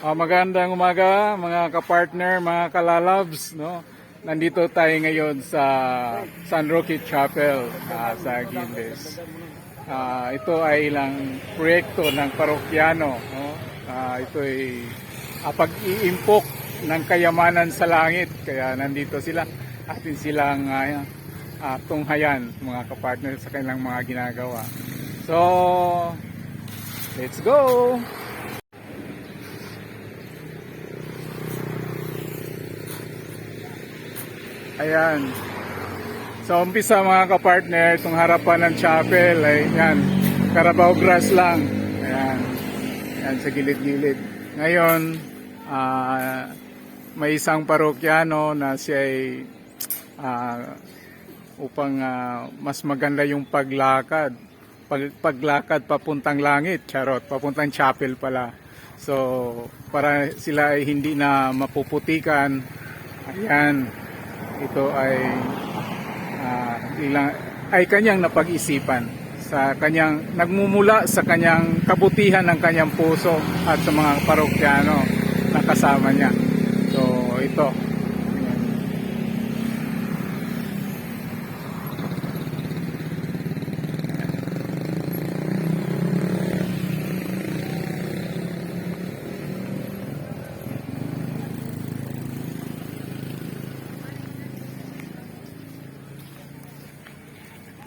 Magandang umaga mga kapartner, mga kalalabs, no? Nandito tayo ngayon sa San Roque Chapel sa Giles. Ito ay ilang proyekto ng parokyano, no? Ito ay pag-iimpok ng kayamanan sa langit. Kaya nandito sila, atin silang tunghayan mga kapartner sa kanilang mga ginagawa. So, let's go! Ayan. So umpisa mga kapartner, itong harapan ng chapel ay yan, Carabao grass lang. Ayan. Ayan sa gilid-gilid. Ngayon, may isang parokyano na siya ay upang mas maganda yung paglakad. Paglakad papuntang langit, charot, papuntang chapel pala. So, para sila ay hindi na mapuputikan. Ayan. Ito ay kanyang napag-isipan sa kanyang nagmumula sa kanyang kabutihan ng kanyang puso at sa mga parokyano na kasama niya. So ito.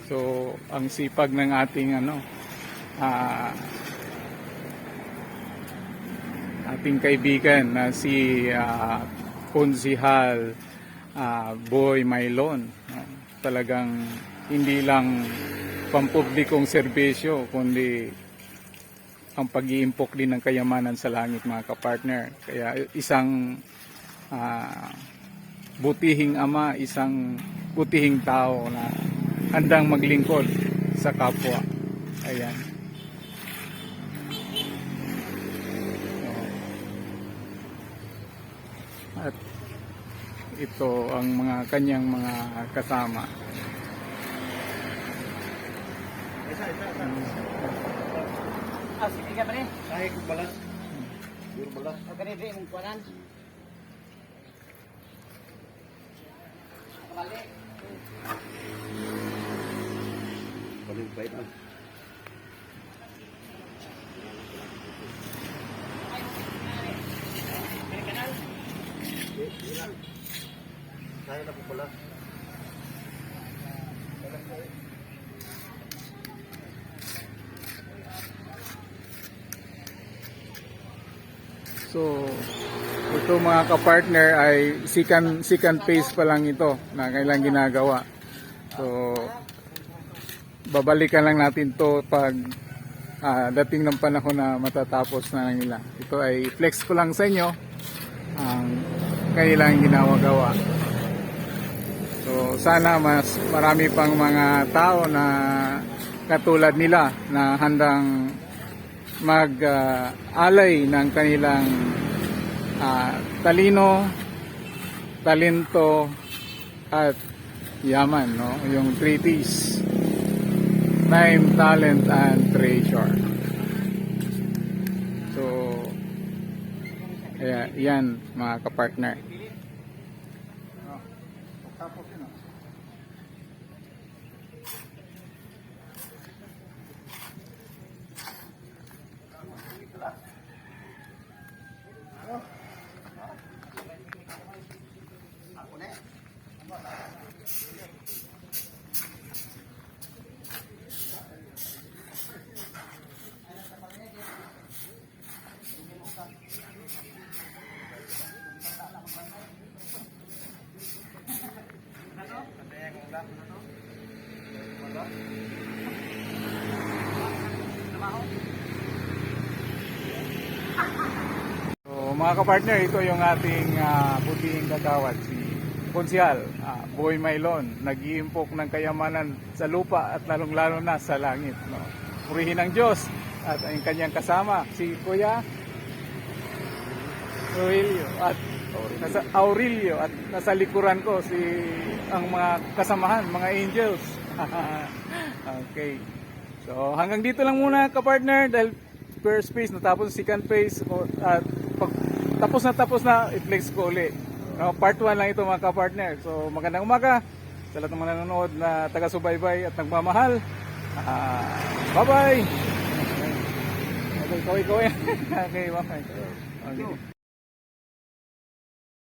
So, ang sipag ng ating ating kaibigan na si Konsihal Boy Maylon. Talagang hindi lang pampublikong serbisyo, kundi ang pag-iimpok din ng kayamanan sa langit mga kapartner. Kaya isang butihing ama, isang butihing tao na handang maglingkod sa kapwa. Ayan. At ito ang mga kanyang mga kasama. Sige ka pa rin. Kahit balas. Puro balas. O ganito yung kuwanan. Balik. Balik bait na. Kaya na po pala. So, ito mga kapartner ay second phase pa lang ito na kailang ginagawa. So, babalikan lang natin to pag dating ng panahon na matatapos na nila. Ito ay flex ko lang sa inyo ang kailang ginagawa. So, sana mas marami pang mga tao na katulad nila na handang mag-alay ng kanilang talento at yaman, no? Yung 3Ts: time, talent, and treasure. So, yan mga kapartner. Tapos yun, so, mga kapartner, ito yung ating butihing kagawad, si Konsihal Boy Maylon. Nag-iimpok ng kayamanan sa lupa at lalong-lalo na sa langit, no? Purihin ang Diyos at ang kanyang kasama, si Kuya Aurelio at nasa likuran ko ang mga kasamahan, mga angels. Okay. So hanggang dito lang muna kapartner, dahil first phase natapos second phase at pag tapos na, i-flex ko uli. No, part 1 lang ito mga ka-partner. So magandang umaga sa lahat ng mga nanonood na taga-subaybay at nagmamahal. Bye-bye! Okay, kaway. Okay, bye-bye. Okay.